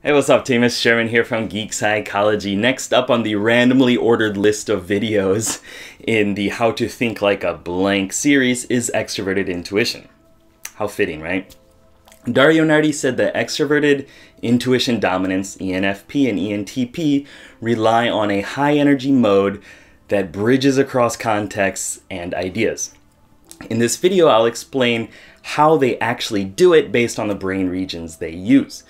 Hey, what's up team? It's Sherman here from Geek Psychology. Next up on the randomly ordered list of videos in the How to Think Like a Blank series is Extraverted Intuition. How fitting, right? Dario Nardi said that extroverted intuition dominance, ENFP and ENTP, rely on a high energy mode that bridges across contexts and ideas. In this video, I'll explain how they actually do it based on the brain regions they use.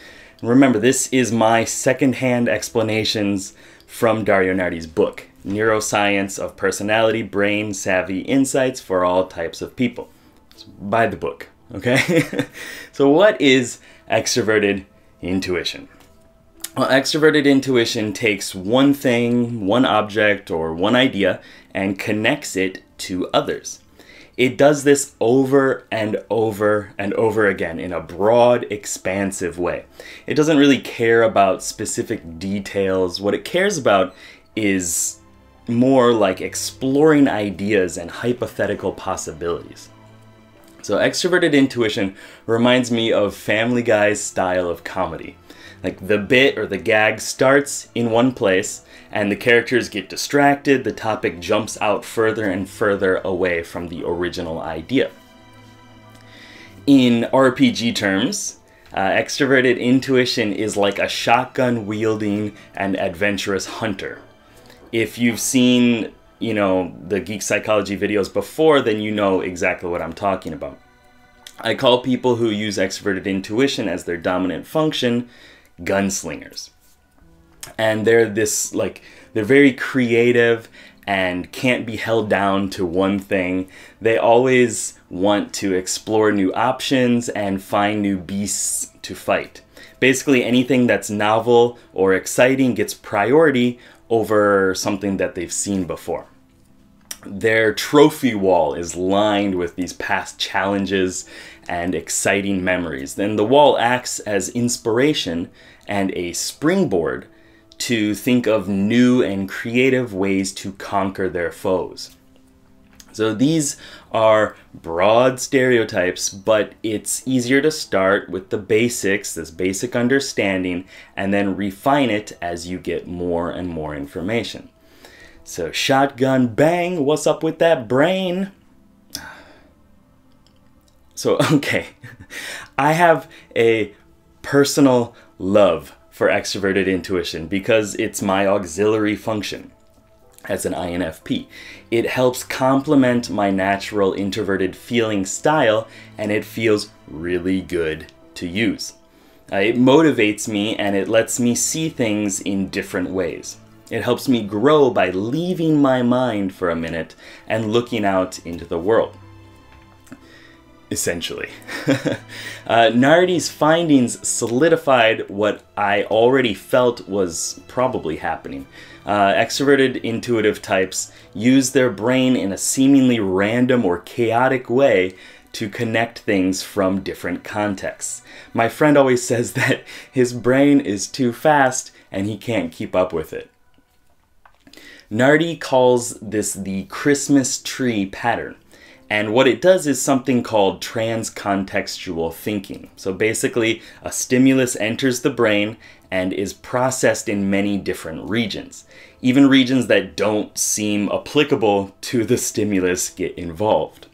Remember, this is my second-hand explanations from Dario Nardi's book, Neuroscience of Personality, Brain Savvy Insights for All Types of People. So buy the book, okay? So what is extroverted intuition? Well, extroverted intuition takes one thing, one object, or one idea and connects it to others. It does this over and over and over again in a broad, expansive way. It doesn't really care about specific details. What it cares about is more like exploring ideas and hypothetical possibilities. So extroverted intuition reminds me of Family Guy's style of comedy. Like the bit or the gag starts in one place and the characters get distracted, the topic jumps out further and further away from the original idea. In RPG terms, extroverted intuition is like a shotgun-wielding and adventurous hunter. If you've seen, the Geek Psychology videos before, then you know exactly what I'm talking about. I call people who use extroverted intuition as their dominant function gunslingers. And they're they're very creative and can't be held down to one thing. They always want to explore new options and find new beasts to fight. Basically, anything that's novel or exciting gets priority over something that they've seen before. Their trophy wall is lined with these past challenges and exciting memories. Then the wall acts as inspiration and a springboard to think of new and creative ways to conquer their foes. So these are broad stereotypes, but it's easier to start with the basics, this basic understanding, and then refine it as you get more and more information. So shotgun bang, what's up with that brain? So, okay, I have a personal love for extroverted intuition because it's my auxiliary function as an INFP. It helps complement my natural introverted feeling style, and it feels really good to use. It motivates me and it lets me see things in different ways. It helps me grow by leaving my mind for a minute and looking out into the world. Essentially. Nardi's findings solidified what I already felt was probably happening. Extroverted intuitive types use their brain in a seemingly random or chaotic way to connect things from different contexts. My friend always says that his brain is too fast and he can't keep up with it. Nardi calls this the Christmas tree pattern. And what it does is something called transcontextual thinking. So basically, a stimulus enters the brain and is processed in many different regions. Even regions that don't seem applicable to the stimulus get involved.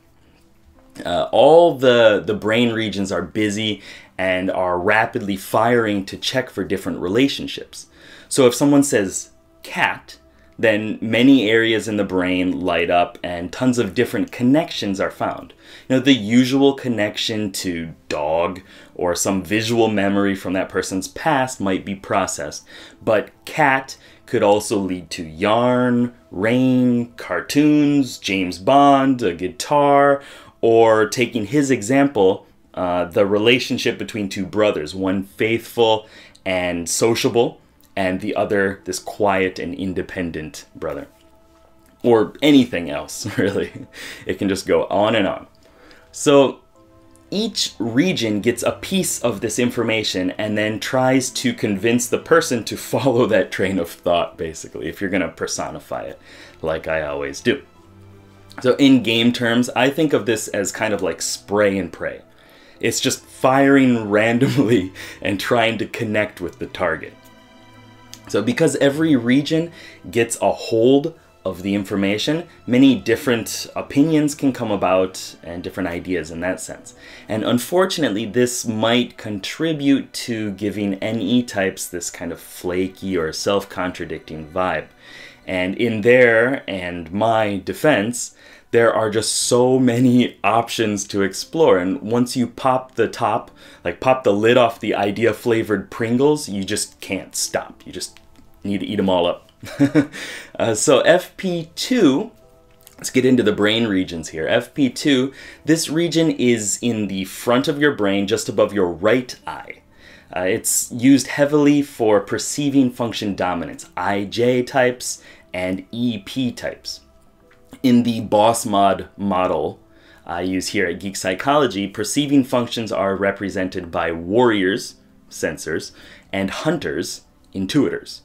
All the brain regions are busy and are rapidly firing to check for different relationships. So if someone says cat, then many areas in the brain light up and tons of different connections are found. The usual connection to dog or some visual memory from that person's past might be processed, but cat could also lead to yarn, rain, cartoons, James Bond, a guitar, or taking his example, the relationship between two brothers, one faithful and sociable, and the other, this quiet and independent brother. Or anything else, really. It can just go on and on. So each region gets a piece of this information and then tries to convince the person to follow that train of thought, basically, if you're going to personify it, like I always do. So in game terms, I think of this as kind of like spray and pray. It's just firing randomly and trying to connect with the target. So because every region gets a hold of the information, many different opinions can come about and different ideas in that sense. And unfortunately, this might contribute to giving NE types this kind of flaky or self-contradicting vibe. And in their and my defense, there are just so many options to explore. And once you pop the top, like pop the lid off the idea-flavored Pringles, you just can't stop. You just need to eat them all up. So FP2, let's get into the brain regions here. FP2, this region is in the front of your brain, just above your right eye. It's used heavily for perceiving function dominance, IJ types and EP types. In the boss mod model I use here at Geek Psychology, perceiving functions are represented by warriors, sensors, and hunters, intuitors.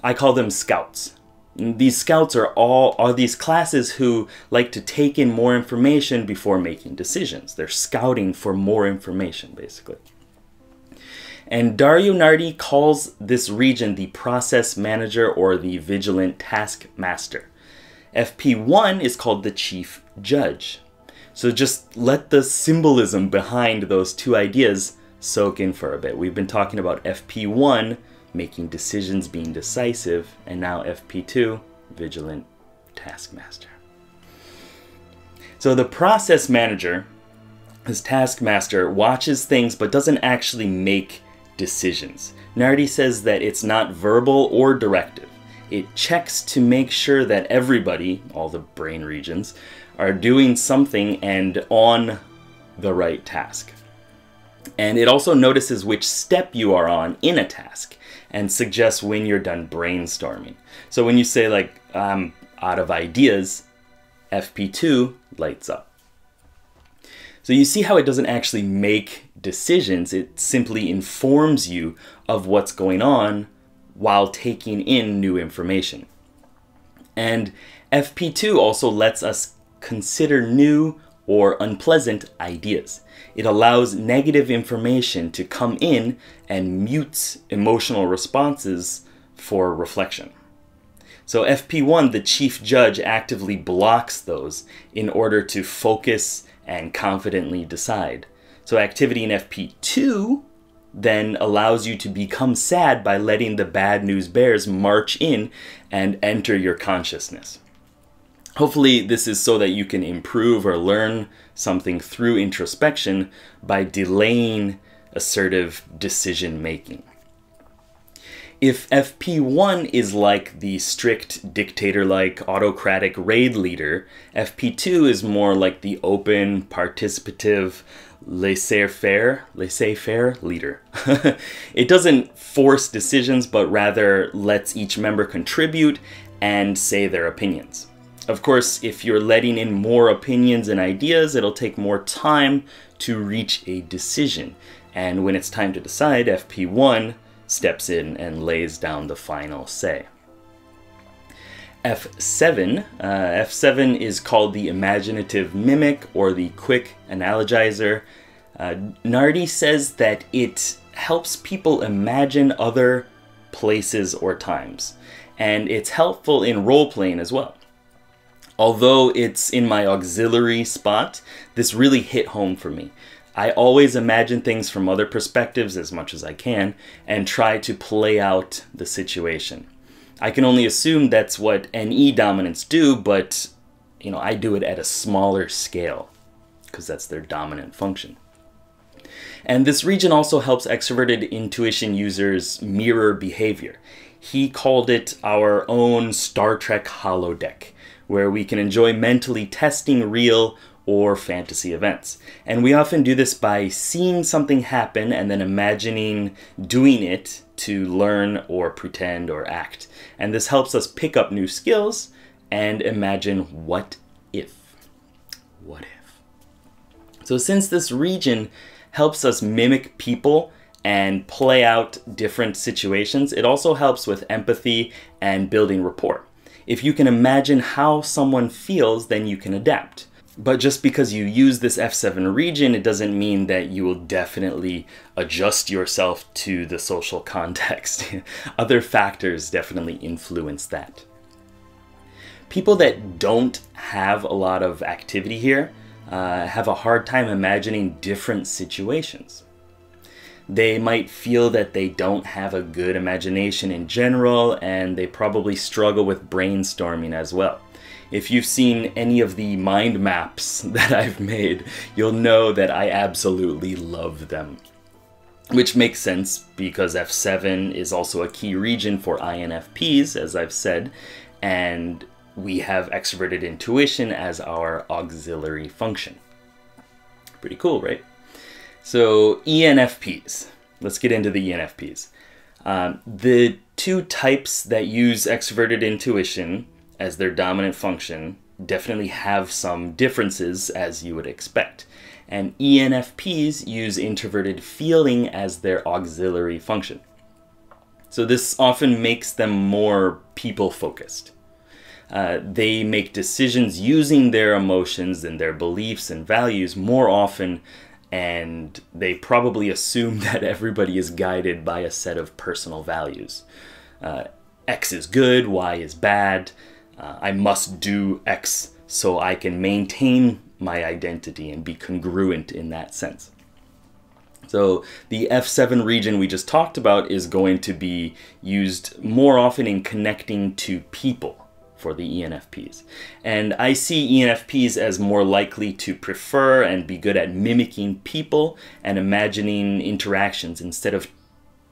I call them scouts. These scouts are these classes who like to take in more information before making decisions. They're scouting for more information, basically. And Dario Nardi calls this region the process manager or the vigilant taskmaster. FP1 is called the chief judge. So just let the symbolism behind those two ideas soak in for a bit. We've been talking about FP1, making decisions, being decisive, and now FP2, vigilant taskmaster. So the process manager, this taskmaster, watches things but doesn't actually make decisions. Nardi says that it's not verbal or directive. It checks to make sure that everybody, all the brain regions, are doing something and on the right task. And it also notices which step you are on in a task and suggests when you're done brainstorming. So when you say like, I'm out of ideas, FP2 lights up. So you see how it doesn't actually make decisions, it simply informs you of what's going on while taking in new information. And FP2 also lets us consider new or unpleasant ideas. It allows negative information to come in and mutes emotional responses for reflection. So FP1, the chief judge, actively blocks those in order to focus and confidently decide. So activity in FP2 then allows you to become sad by letting the bad news bears march in and enter your consciousness. Hopefully this is so that you can improve or learn something through introspection by delaying assertive decision making. If FP1 is like the strict dictator-like autocratic raid leader, FP2 is more like the open, participative, laissez-faire leader. It doesn't force decisions, but rather lets each member contribute and say their opinions. Of course, if you're letting in more opinions and ideas, it'll take more time to reach a decision. And when it's time to decide, FP1 steps in and lays down the final say. F7 is called the Imaginitive Mimic or the Quick Analogizer. Nardi says that it helps people imagine other places or times, and it's helpful in role-playing as well. Although it's in my auxiliary spot, this really hit home for me. I always imagine things from other perspectives as much as I can and try to play out the situation. I can only assume that's what NE dominants do, but I do it at a smaller scale because that's their dominant function. And this region also helps extroverted intuition users mirror behavior. He called it our own Star Trek holodeck, where we can enjoy mentally testing real or fantasy events. And we often do this by seeing something happen and then imagining doing it to learn or pretend or act. And this helps us pick up new skills and imagine what if. What if? So since this region helps us mimic people and play out different situations, it also helps with empathy and building rapport. If you can imagine how someone feels, then you can adapt. But just because you use this F7 region, it doesn't mean that you will definitely adjust yourself to the social context. Other factors definitely influence that. People that don't have a lot of activity here have a hard time imagining different situations. They might feel that they don't have a good imagination in general, and they probably struggle with brainstorming as well. If you've seen any of the mind maps that I've made, you'll know that I absolutely love them. Which makes sense because F7 is also a key region for INFPs, as I've said, and we have extroverted intuition as our auxiliary function. Pretty cool, right? So ENFPs. Let's get into the ENFPs. The two types that use extroverted intuition as their dominant function definitely have some differences, as you would expect. And ENFPs use introverted feeling as their auxiliary function. So this often makes them more people-focused. They make decisions using their emotions and their beliefs and values more often, and they probably assume that everybody is guided by a set of personal values. X is good, Y is bad. I must do X so I can maintain my identity and be congruent in that sense. So the F7 region we just talked about is going to be used more often in connecting to people for the ENFPs. And I see ENFPs as more likely to prefer and be good at mimicking people and imagining interactions instead of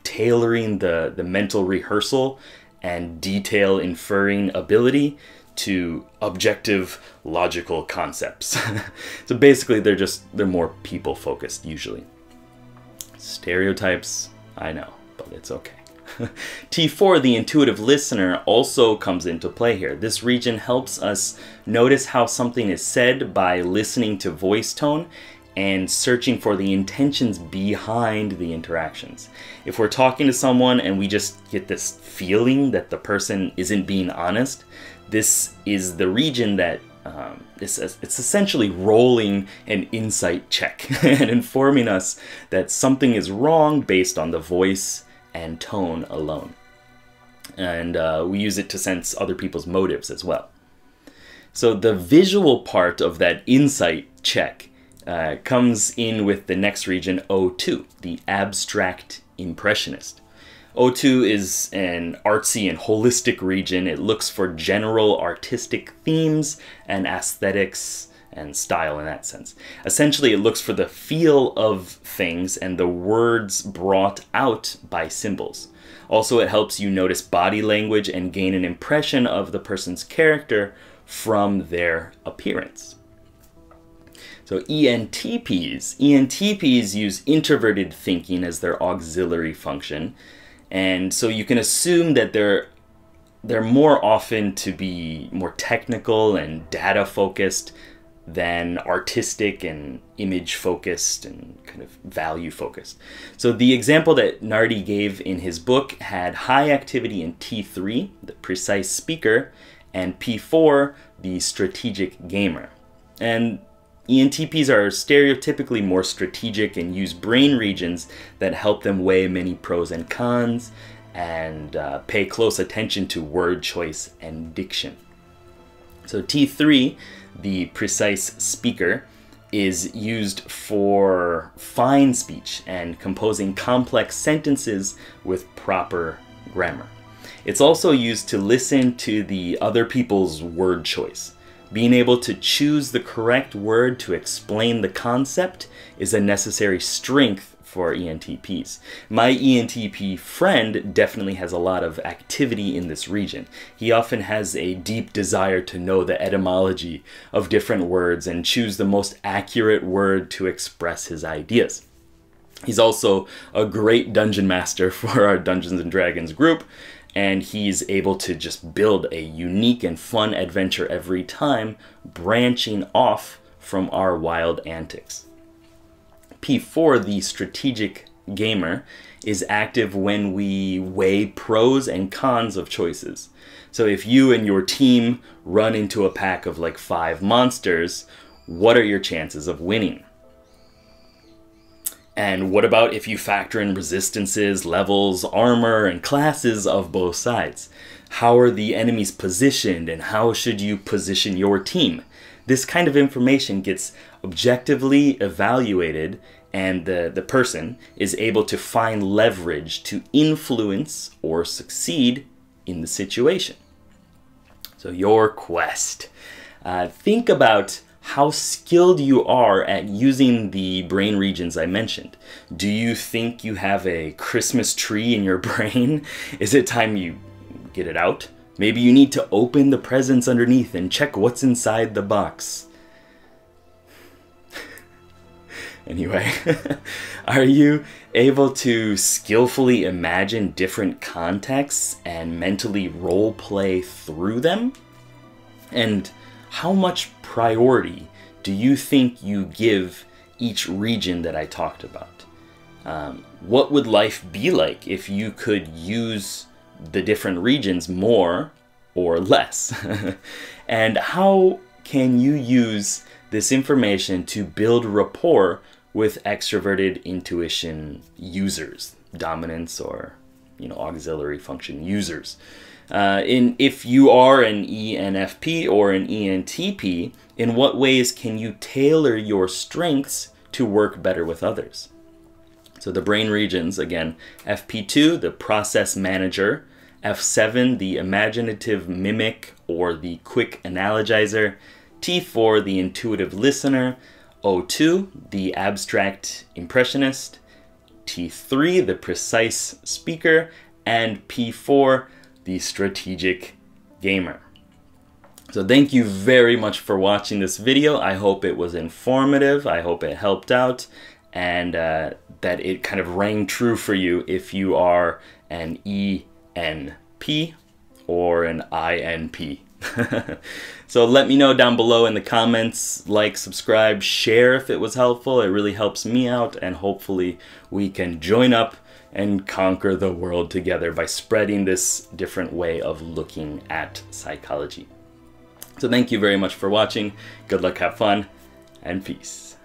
tailoring the mental rehearsal and detail inferring ability to objective logical concepts. So basically they're more people focused usually. Stereotypes, I know, but it's okay. T4, the intuitive listener, also comes into play here. This region helps us notice how something is said by listening to voice tone and searching for the intentions behind the interactions. If we're talking to someone and we just get this feeling that the person isn't being honest, this is the region that it's essentially rolling an insight check and informing us that something is wrong based on the voice and tone alone. And we use it to sense other people's motives as well. So the visual part of that insight check comes in with the next region, O2, the abstract impressionist. O2 is an artsy and holistic region. It looks for general artistic themes and aesthetics and style in that sense. Essentially, it looks for the feel of things and the words brought out by symbols. Also, it helps you notice body language and gain an impression of the person's character from their appearance. So ENTPs use introverted thinking as their auxiliary function. And so you can assume that they're more often to be more technical and data focused than artistic and image focused and kind of value focused. So the example that Nardi gave in his book had high activity in T3, the precise speaker, and P4, the strategic gamer. And ENTPs are stereotypically more strategic and use brain regions that help them weigh many pros and cons and pay close attention to word choice and diction. So T3, the precise speaker, is used for fine speech and composing complex sentences with proper grammar. It's also used to listen to the other people's word choice. Being able to choose the correct word to explain the concept is a necessary strength for ENTPs. My ENTP friend definitely has a lot of activity in this region. He often has a deep desire to know the etymology of different words and choose the most accurate word to express his ideas. He's also a great dungeon master for our Dungeons & Dragons group, and he's able to just build a unique and fun adventure every time, branching off from our wild antics. P4, the strategic gamer, is active when we weigh pros and cons of choices. So if you and your team run into a pack of like 5 monsters, what are your chances of winning? And what about if you factor in resistances, levels, armor, and classes of both sides? How are the enemies positioned, and how should you position your team? This kind of information gets objectively evaluated, and the person is able to find leverage to influence or succeed in the situation. So your quest. Think about how skilled you are at using the brain regions I mentioned. Do you think you have a Christmas tree in your brain? Is it time you get it out? Maybe you need to open the presents underneath and check what's inside the box. Anyway, are you able to skillfully imagine different contexts and mentally role play through them? And how much priority do you think you give each region that I talked about? What would life be like if you could use the different regions more or less? And how can you use this information to build rapport with extroverted intuition users, dominance or auxiliary function users? If you are an ENFP or an ENTP, in what ways can you tailor your strengths to work better with others? So the brain regions, again, FP2, the process manager, F7, the imaginative mimic or the quick analogizer, T4, the intuitive listener, O2, the abstract impressionist, T3, the precise speaker, and P4, the strategic gamer. So thank you very much for watching this video. I hope it was informative. I hope it helped out, and that it kind of rang true for you if you are an ENP or an INP. So let me know down below in the comments, like, subscribe, share if it was helpful. It really helps me out, and hopefully we can join up and conquer the world together by spreading this different way of looking at psychology. So thank you very much for watching. Good luck, have fun, and peace.